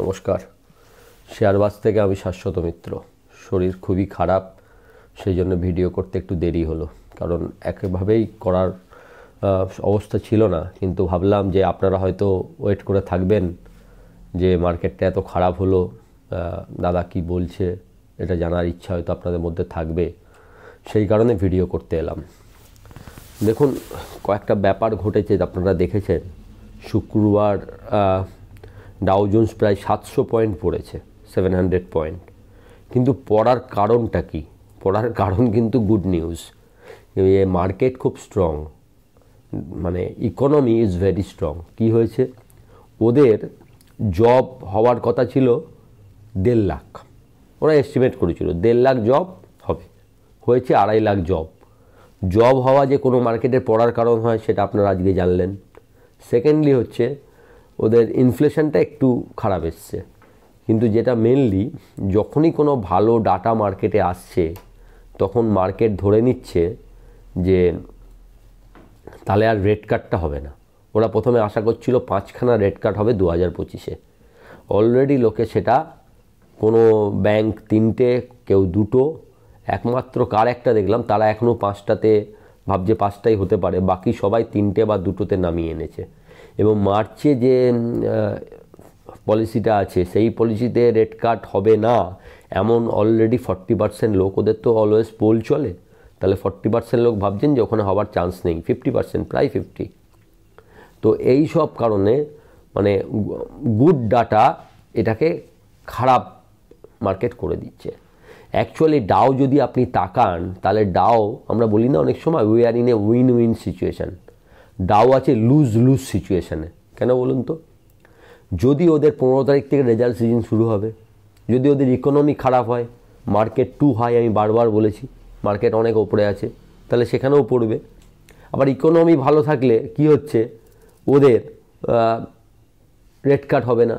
নমস্কার। শেয়ারবাজ থেকে আমি শাশ্বত মিত্র। শরীর খুবই খারাপ, সেই জন্য ভিডিও করতে একটু দেরি হলো, কারণ একভাবেই করার অবস্থা ছিল না। কিন্তু ভাবলাম যে আপনারা হয়তো ওয়েট করে থাকবেন যে মার্কেটটা এত খারাপ হলো, দাদা কি বলছে, এটা জানার ইচ্ছা হয়তো আপনাদের মধ্যে থাকবে, সেই কারণে ভিডিও করতে এলাম। দেখুন, কয়েকটা ব্যাপার ঘটেছে, আপনারা দেখেছেন। শুক্রবার ডাও জোন্স প্রায় 700 পয়েন্ট পড়েছে, 700 পয়েন্ট। কিন্তু পড়ার কারণটা কি? পড়ার কারণ কিন্তু গুড নিউজ। মার্কেট খুব স্ট্রং, মানে ইকোনমি ইজ ভেরি স্ট্রং। কি হয়েছে? ওদের জব হওয়ার কথা ছিল 1.5 লাখ, ওরা এস্টিমেট করেছিল 1.5 লাখ জব হবে, হয়েছে 2.5 লাখ জব। জব হওয়া যে কোনো মার্কেটে পড়ার কারণ হয় সেটা আপনারা আজকে জানলেন। সেকেন্ডলি হচ্ছে ওদের ইনফ্লেশনটা একটু খারাপ এসছে। কিন্তু যেটা মেনলি, যখনই কোনো ভালো ডাটা মার্কেটে আসছে তখন মার্কেট ধরে নিচ্ছে যে তাহলে আর রেড কার্ডটা হবে না। ওরা প্রথমে আশা করছিল 5খানা রেড কার্ড হবে 2025-এ। অলরেডি লোকে সেটা, কোনো ব্যাংক 3টে, কেউ 2টো, একমাত্র কার একটা দেখলাম তারা এখনও 5টাতে ভাবছে 5টাই হতে পারে, বাকি সবাই 3টে বা 2টোতে নামিয়ে এনেছে। এবং মার্চে যে পলিসিটা আছে সেই পলিসিতে রেড কার্ড হবে না এমন অলরেডি 40% লোক, ওদের তো অলওয়েজ পোল চলে, তাহলে 40% লোক ভাবছেন যে ওখানে হওয়ার চান্স নেই। 50%, প্রায় 50। তো এই সব কারণে মানে গুড ডাটা এটাকে খারাপ মার্কেট করে দিচ্ছে। অ্যাকচুয়ালি ডাও যদি আপনি তাকান, তাহলে ডাও, আমরা বলি না অনেক সময় we are in a win win situation, ডাও আছে লুজ লুজ সিচুয়েশানে। কেন বলুন তো? যদি ওদের 15 তারিখ থেকে রেজাল্ট সিজন শুরু হবে, যদি ওদের ইকোনমি খারাপ হয়, মার্কেট টু হাই, আমি বারবার বলেছি মার্কেট অনেক ওপরে আছে, তাহলে সেখানেও পড়বে। আবার ইকোনমি ভালো থাকলে কি হচ্ছে, ওদের রেড কার্ড হবে না,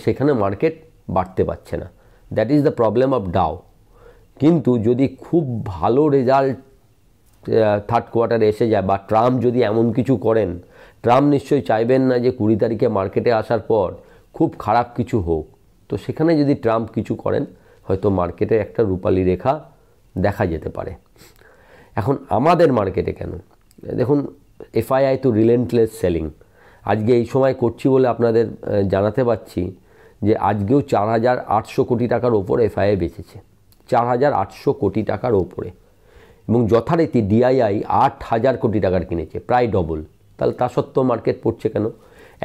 সেখানে মার্কেট বাড়তে পারছে না। That is the problem of Dow. কিন্তু যদি খুব ভালো রেজাল্ট থার্ড কোয়ার্টারে এসে যায়, বা ট্রাম্প যদি এমন কিছু করেন, ট্রাম্প নিশ্চয়ই চাইবেন না যে 20 তারিখে মার্কেটে আসার পর খুব খারাপ কিছু হোক। তো সেখানে যদি ট্রাম্প কিছু করেন, হয়তো মার্কেটে একটা রূপালী রেখা দেখা যেতে পারে। এখন আমাদের মার্কেটে কেন? দেখুন, এফআইআই তো রিলেন্টলেস সেলিং। আজকে এই সময় করছি বলে আপনাদের জানাতে পারছি যে আজকেও 4,800 কোটি টাকার ওপরে এফআইআই বেচেছে, 4,800 কোটি টাকার ওপরে। এবং যথারীতি ডিআইআই 8,000 কোটি টাকার কিনেছে, প্রায় ডবল। তাহলে তা সত্ত্বেও মার্কেট পড়ছে কেন?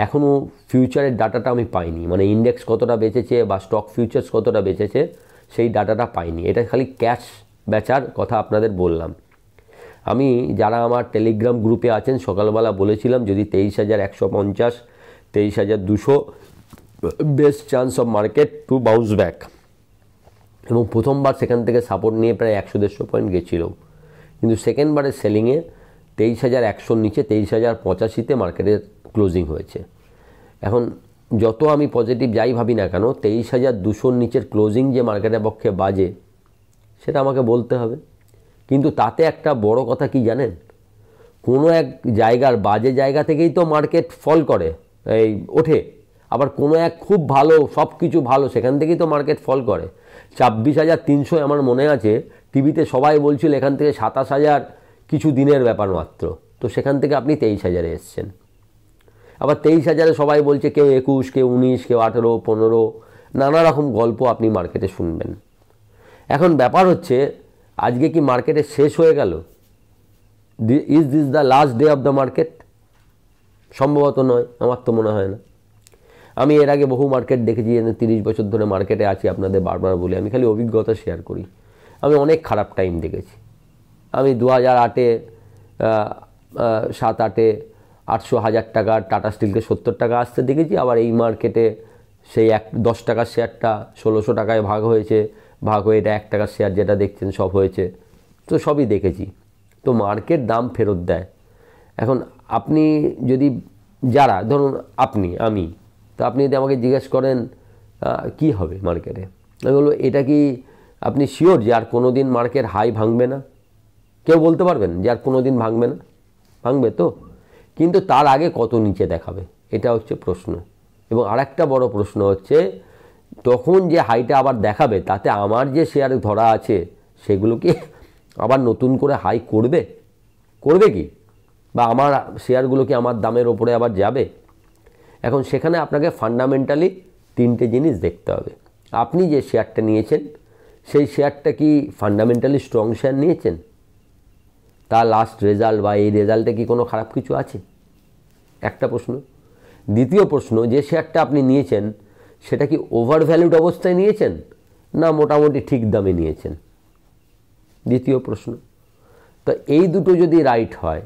এখনও ফিউচারের ডাটাটা আমি পাইনি, মানে ইন্ডেক্স কতটা বেচেছে বা স্টক ফিউচার্স কতটা বেচেছে সেই ডাটাটা পাইনি। এটা খালি ক্যাশ বেচার কথা আপনাদের বললাম। আমি, যারা আমার টেলিগ্রাম গ্রুপে আছেন, সকালবেলা বলেছিলাম যদি 23,150, 23,200 best chance of market to bounce back. এবং প্রথমবার সেখান থেকে সাপোর্ট নিয়ে প্রায় 100-150 পয়েন্ট গেছিল। কিন্তু সেকেন্ডবারের সেলিংয়ে 23,100 নিচে 23,085-তে মার্কেটের ক্লোজিং হয়েছে। এখন যত আমি পজিটিভ যাই ভাবি না কেন, 23,200 নিচের ক্লোজিং যে মার্কেটের পক্ষে বাজে, সেটা আমাকে বলতে হবে। কিন্তু তাতে একটা বড় কথা কি জানেন? কোনো এক জায়গার বাজে জায়গা থেকেই তো মার্কেট ফল করে, এই ওঠে। আবার কোনো এক খুব ভালো, সব কিছু ভালো, সেখান থেকেই তো মার্কেট ফল করে। 26,300 আমার মনে আছে টিভিতে সবাই বলছিল এখান থেকে 27,000 কিছু দিনের ব্যাপার মাত্র, তো সেখান থেকে আপনি 23,000-এ এসছেন। আবার 23,000-এ সবাই বলছে কেউ 21, কেউ 19, কেউ 18, 15, নানা রকম গল্প আপনি মার্কেটে শুনবেন। এখন ব্যাপার হচ্ছে, আজকে কি মার্কেটে শেষ হয়ে গেল? Is this the last day of the market? সম্ভবত নয়, আমার তো মনে হয় না। আমি এর আগে বহু মার্কেট দেখেছি, 30 বছর ধরে মার্কেটে আছি, আপনাদের বারবার বলি, আমি খালি অভিজ্ঞতা শেয়ার করি। আমি অনেক খারাপ টাইম দেখেছি। আমি 2008-এ 7-8-এ 800,000 টাকা টাটা স্টিলকে 70 টাকা আসতে দেখেছি। আবার এই মার্কেটে সেই 10 টাকার শেয়ারটা 1600 টাকায় ভাগ হয়েছে, ভাগ হয়ে এটা 1 টাকার শেয়ার যেটা দেখছেন সব হয়েছে। তো সবই দেখেছি। তো মার্কেট দাম ফেরত দেয়। এখন আপনি যদি, যারা ধরুন আপনি, আমি, তো আপনি যদি আমাকে জিজ্ঞেস করেন কি হবে মার্কেটে, আমি বলবো এটা কি আপনি শিওর যে আর কোনো দিন মার্কেট হাই ভাঙবে না? কেউ বলতে পারবেন যে আর কোনো দিন ভাঙবে না? ভাঙবে তো, কিন্তু তার আগে কত নিচে দেখাবে, এটা হচ্ছে প্রশ্ন। এবং আরেকটা বড় প্রশ্ন হচ্ছে তখন যে হাইটা আবার দেখাবে তাতে আমার যে শেয়ার ধরা আছে সেগুলো কি আবার নতুন করে হাই করবে কি, বা আমার শেয়ারগুলো কি আমার দামের ওপরে আবার যাবে? এখন সেখানে আপনাকে ফান্ডামেন্টালি 3টে জিনিস দেখতে হবে। আপনি যে শেয়ারটা নিয়েছেন সেই শেয়ারটা কি ফান্ডামেন্টালি স্ট্রং শেয়ার নিয়েছেন? তার লাস্ট রেজাল্ট বা এই রেজাল্টে কি কোনো খারাপ কিছু আছে? একটা প্রশ্ন। দ্বিতীয় প্রশ্ন, যে শেয়ারটা আপনি নিয়েছেন সেটা কি ওভার ভ্যালুড অবস্থায় নিয়েছেন না মোটামুটি ঠিক দামে নিয়েছেন? দ্বিতীয় প্রশ্ন। তো এই দুটো যদি রাইট হয়,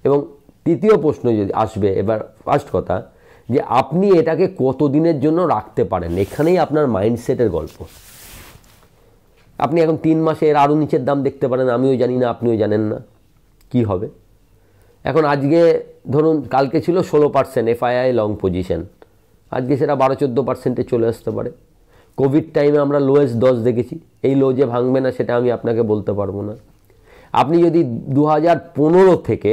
এবং তৃতীয় প্রশ্ন যদি আসবে, এবার ফার্স্ট কথা যে আপনি এটাকে কতদিনের জন্য রাখতে পারেন, এখানেই আপনার মাইন্ডসেটের গল্প। আপনি এখন 3 মাসে এর আরও নিচের দাম দেখতে পারেন, আমিও জানি না, আপনিও জানেন না কি হবে। এখন আজকে ধরুন কালকে ছিল 16% এফআইআই লং পজিশন, আজকে সেটা 12-14% চলে আসতে পারে। কোভিড টাইমে আমরা লোয়েস্ট 10 দেখেছি, এই লো যে ভাঙবে না সেটা আমি আপনাকে বলতে পারবো না। আপনি যদি 2015 থেকে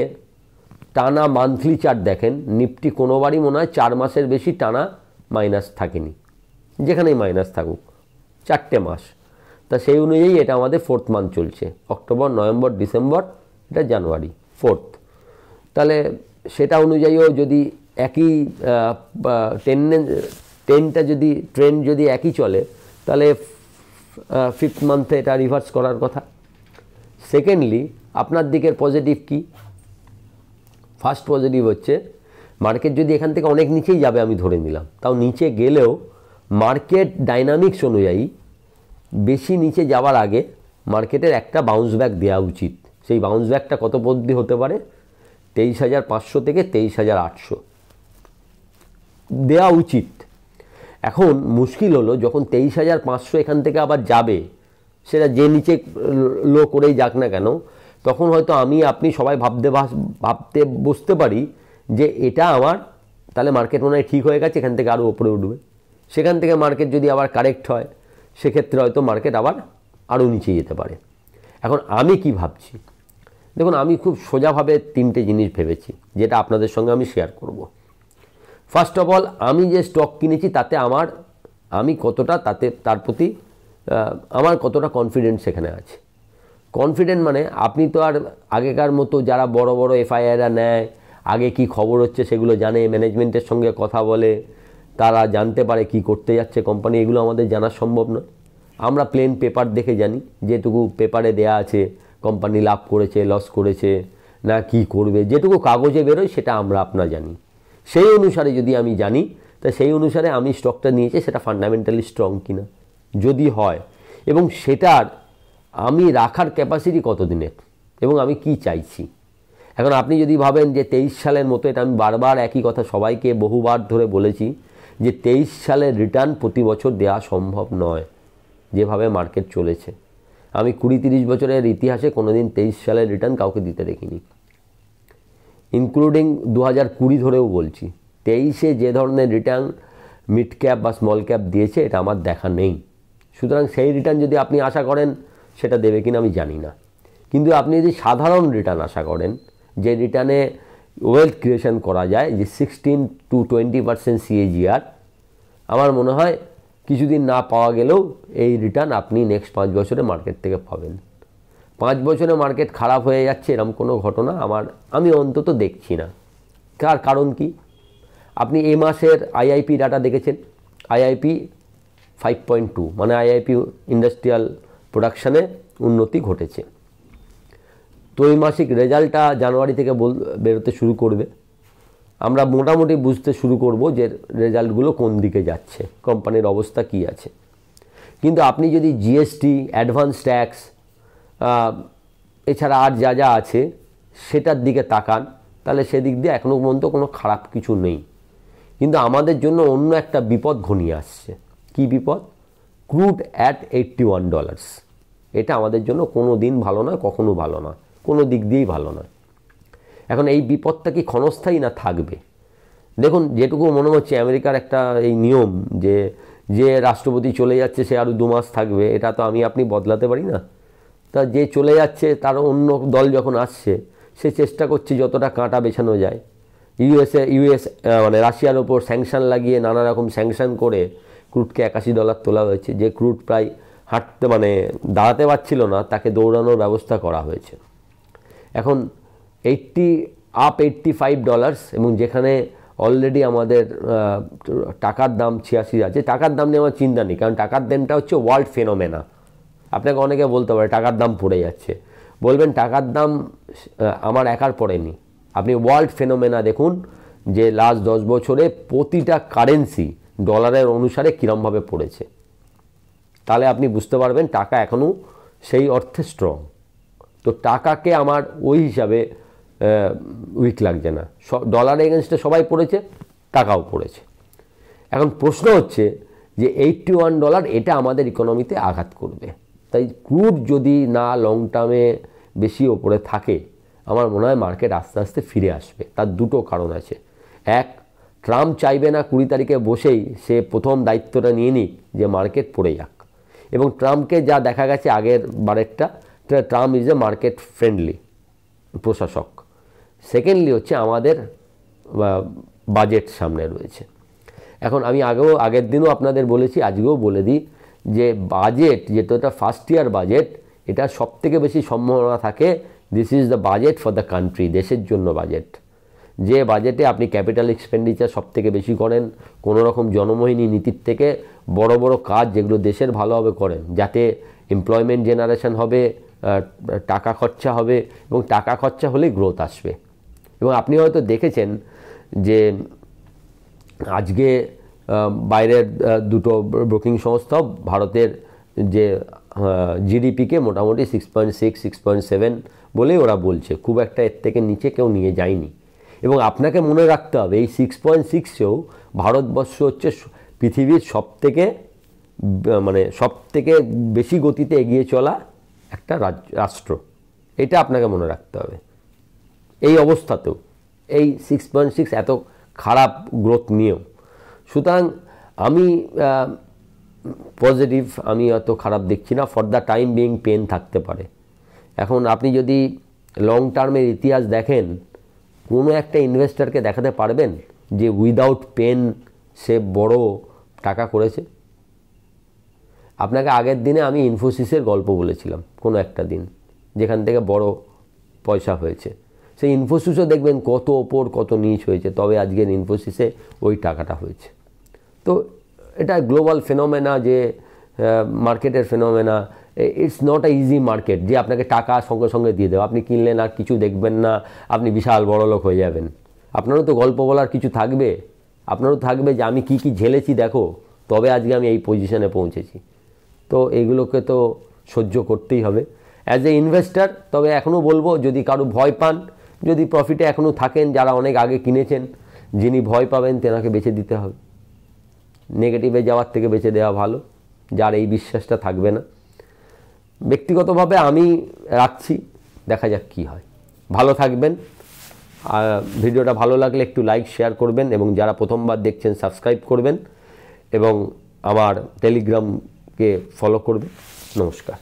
টানা মান্থলি চার্ট দেখেন, নিফটি কোনোবারই মনে হয় 4 মাসের বেশি টানা মাইনাস থাকেনি, যেখানেই মাইনাস থাকুক 4টে মাস। তা সেই অনুযায়ী এটা আমাদের 4th মান্থ চলছে, অক্টোবর, নভেম্বর, ডিসেম্বর, এটা জানুয়ারি 4th। তাহলে সেটা অনুযায়ীও যদি একই ট্রেন্ডটা যদি একই চলে তাহলে 5th মান্থে এটা রিভার্স করার কথা। সেকেন্ডলি আপনার দিকের পজিটিভ কি? ফার্স্ট পজিটিভ হচ্ছে মার্কেট যদি এখান থেকে অনেক নিচেই যাবে আমি ধরে নিলাম, তাও নিচে গেলেও মার্কেট ডাইনামিক্স অনুযায়ী বেশি নিচে যাওয়ার আগে মার্কেটের একটা বাউন্স ব্যাক দেওয়া উচিত। সেই বাউন্স ব্যাকটা কত পদ্ধতি হতে পারে? 23,500 থেকে 23,800 দেওয়া উচিত। এখন মুশকিল হলো যখন 23,500 এখান থেকে আবার যাবে, সেটা যে নিচে লো করেই যাক না কেন, তখন হয়তো আপনি সবাই ভাবতে বসতে পারি যে এটা আমার তাহলে মার্কেট মনে হয় ঠিক হয়ে গেছে, এখান থেকে আরও ওপরে উঠবে। সেখান থেকে মার্কেট যদি আবার কারেক্ট হয় সেক্ষেত্রে হয়তো মার্কেট আবার আরও নিচে যেতে পারে। এখন আমি কি ভাবছি দেখুন, আমি খুব সোজাভাবে 3টে জিনিস ভেবেছি যেটা আপনাদের সঙ্গে আমি শেয়ার করব। ফার্স্ট অফ অল, আমি যে স্টক কিনেছি তাতে আমি কতটা তার প্রতি আমার কতটা কনফিডেন্স সেখানে আছে। কনফিডেন্ট মানে আপনি তো আর আগেকার মতো যারা বড় বড় এফআইআররা নেয়, আগে কি খবর হচ্ছে সেগুলো জানে, ম্যানেজমেন্টের সঙ্গে কথা বলে, তারা জানতে পারে কি করতে যাচ্ছে কোম্পানি, এগুলো আমাদের জানা সম্ভব নয়। আমরা প্লেন পেপার দেখে জানি, যেটুকু পেপারে দেয়া আছে কোম্পানি লাভ করেছে, লস করেছে না কি করবে, যেটুকু কাগজে বেরোয় সেটা আপনারা জানি। সেই অনুসারে যদি আমি জানি, তা সেই অনুসারে আমি স্টকটা নিয়েছি সেটা ফান্ডামেন্টালি স্ট্রং কিনা যদি হয়, এবং সেটার আমি রাখার ক্যাপাসিটি কতদিনের, এবং আমি কি চাইছি। এখন আপনি যদি ভাবেন যে 23 সালের মতো, এটা আমি বারবার একই কথা সবাইকে বহুবার ধরে বলেছি যে 23 সালের রিটার্ন প্রতি বছর দেওয়া সম্ভব নয় যেভাবে মার্কেট চলেছে। আমি 20-30 বছরের ইতিহাসে কোনোদিন 23 সালের রিটার্ন কাউকে দিতে দেখিনি, ইনক্লুডিং 2020 ধরেও বলছি। 23-এ যে ধরনের রিটার্ন মিড ক্যাপ বা স্মল ক্যাপ দিয়েছে এটা আমার দেখা নেই। সুতরাং সেই রিটার্ন যদি আপনি আশা করেন সেটা দেবে কিনা আমি জানি না, কিন্তু আপনি যদি সাধারণ রিটার্ন আশা করেন, যে রিটার্নে ওয়েলথ ক্রিয়েশন করা যায়, যে 16-20% CAGR, আমার মনে হয় কিছুদিন না পাওয়া গেলেও এই রিটার্ন আপনি নেক্সট 5 বছরে মার্কেট থেকে পাবেন। 5 বছরে মার্কেট খারাপ হয়ে যাচ্ছে এরকম কোনো ঘটনা আমি অন্তত দেখছি না। কারণ কি? আপনি এই মাসের IIP ডাটা দেখেছেন, IIP 5.2, মানে IIP ইন্ডাস্ট্রিয়াল প্রোডাকশানে উন্নতি ঘটেছে। ত্রৈমাসিক রেজাল্টটা জানুয়ারি থেকে বেরোতে শুরু করবে, আমরা মোটামুটি বুঝতে শুরু করব যে রেজাল্টগুলো কোন দিকে যাচ্ছে, কোম্পানির অবস্থা কি আছে। কিন্তু আপনি যদি GST, অ্যাডভান্স ট্যাক্স, এছাড়া আর যা আছে সেটার দিকে তাকান, তাহলে সেদিক দিয়ে এখনও পর্যন্ত কোনো খারাপ কিছু নেই। কিন্তু আমাদের জন্য অন্য একটা বিপদ ঘনিয়ে আসছে। কি বিপদ? Crude at $81। এটা আমাদের জন্য কোনো দিন ভালো নয়, কখনো ভালো নয়, কোনো দিক দিয়েই ভালো নয়। এখন এই বিপদটা কি ক্ষণস্থায়ী না থাকবে? দেখুন, যেটুকু মনে হচ্ছে আমেরিকার একটা এই নিয়ম যে রাষ্ট্রপতি চলে যাচ্ছে সে আরও 2 মাস থাকবে, এটা তো আপনি বদলাতে পারি না। তা যে চলে যাচ্ছে তার অন্য দল যখন আসছে, সে চেষ্টা করছে যতটা কাঁটা বেছানো যায়। ইউএস মানে রাশিয়ার ওপর স্যাংশন লাগিয়ে, নানা রকম স্যাংশন করে ক্রুডকে $81 তোলা হয়েছে। যে ক্রুড প্রায় হাঁটতে মানে দাঁড়াতে পারছিল না, তাকে দৌড়ানোর ব্যবস্থা করা হয়েছে। এখন $85 এবং যেখানে অলরেডি আমাদের টাকার দাম 86 আছে। টাকার দাম নিয়ে আমার চিন্তা নেই, কারণ টাকার দামটা হচ্ছে ওয়ার্ল্ড ফেনোমেনা। আপনাকে অনেকে বলতে পারে টাকার দাম পড়ে যাচ্ছে, বলবেন টাকার দাম আমার একার পড়েনি। আপনি ওয়ার্ল্ড ফেনোমেনা দেখুন যে লাস্ট 10 বছরে প্রতিটা কারেন্সি ডলারের অনুসারে কীরমভাবে পড়েছে, তাহলে আপনি বুঝতে পারবেন টাকা এখনও সেই অর্থে স্ট্রং। তো টাকাকে আমার ওই হিসাবে উইক লাগছে না। ডলার এগেনস্টে সবাই পড়েছে, টাকাও পড়েছে। এখন প্রশ্ন হচ্ছে যে $81 এটা আমাদের ইকোনমিতে আঘাত করবে। তাই ক্রুড যদি না লং টার্মে বেশি ওপরে থাকে, আমার মনে হয় মার্কেট আস্তে আস্তে ফিরে আসবে। তার দুটো কারণ আছে। এক, ট্রাম্প চাইবে না 20 তারিখে বসেই সে প্রথম দায়িত্বটা নিয়ে নিক যে মার্কেট পড়ে যাক, এবং ট্রাম্পকে যা দেখা গেছে আগের বারেরটা, Trump is a market friendly প্রশাসক। সেকেন্ডলি হচ্ছে আমাদের বাজেট সামনে রয়েছে। এখন আমি আগের দিনও আপনাদের বলেছি, আজকেও বলে দিই যে বাজেট যেটা এটা ফার্স্ট ইয়ার বাজেট, এটা সবথেকে বেশি সম্ভাবনা থাকে this is the budget for the country, দেশের জন্য বাজেট। যে বাজেটে আপনি ক্যাপিটাল এক্সপেন্ডিচার সবথেকে বেশি করেন, কোনো রকম জনমোহিনী নীতির থেকে বড় বড় কাজ যেগুলো দেশের ভালোভাবে করেন, যাতে এমপ্লয়মেন্ট জেনারেশন হবে, টাকা খরচা হবে, এবং টাকা খরচা হলেই গ্রোথ আসবে। এবং আপনি হয়তো দেখেছেন যে আজকে বাইরের দুটো ব্রোকিং সংস্থাও ভারতের যে জিডিপিকে মোটামুটি 6.6, 6.7 বলেই ওরা বলছে, খুব একটা এর থেকে নিচে কেউ নিয়ে যায়নি। এবং আপনাকে মনে রাখতে হবে এই 6.6-এও ভারতবর্ষ হচ্ছে পৃথিবীর সবথেকে বেশি গতিতে এগিয়ে চলা একটা রাষ্ট্র। এটা আপনাকে মনে রাখতে হবে। এই অবস্থাতেও এই 6.6 এত খারাপ গ্রোথ নিয়েও, সুতরাং আমি পজিটিভ, আমি অত খারাপ দেখছি না। For the time being pain থাকতে পারে। এখন আপনি যদি লং টার্মের ইতিহাস দেখেন, কোনো একটা ইনভেস্টরকে দেখাতে পারবেন যে উইদাউট পেন সে বড় টাকা করেছে? আপনাকে আগের দিনে আমি ইনফোসিসের গল্প বলেছিলাম, কোনো একটা দিন যেখান থেকে বড় পয়সা হয়েছে। সেই ইনফোসিসও দেখবেন কত ওপর কত নিচ হয়েছে, তবে আজকের ইনফোসিসে ওই টাকাটা হয়েছে। তো এটা গ্লোবাল ফেনোমেনা, যে মার্কেটের phenomena. It's not a easy market যে আপনাকে টাকা সঙ্গে সঙ্গে দিয়ে দেবে, আপনি কিনলেন আর কিছু দেখবেন না, আপনি বিশাল বড় লোক হয়ে যাবেন। আপনারও তো গল্প বলার কিছু থাকবে, আপনারও থাকবে যে আমি কি কি ঝেলেছি দেখো, তবে আজকে আমি এই পজিশনে পৌঁছেছি। তো এইগুলোকে তো সহ্য করতেই হবে অ্যাজ এ ইনভেস্টার। তবে এখনও বলবো, যদি কারো ভয় পান, যদি প্রফিটে এখনও থাকেন, যারা অনেক আগে কিনেছেন, যিনি ভয় পাবেন তেনাকে বেছে দিতে হবে। নেগেটিভে যাওয়ার থেকে বেছে দেওয়া ভালো, যার এই বিশ্বাসটা থাকবে না। ব্যক্তিগতভাবে আমি রাখছি, দেখা যাক কি হয়। ভালো থাকবেন। আর ভিডিওটা ভালো লাগলে একটু লাইক শেয়ার করবেন, এবং যারা প্রথমবার দেখছেন সাবস্ক্রাইব করবেন, এবং আমার টেলিগ্রামকে ফলো করবেন। নমস্কার।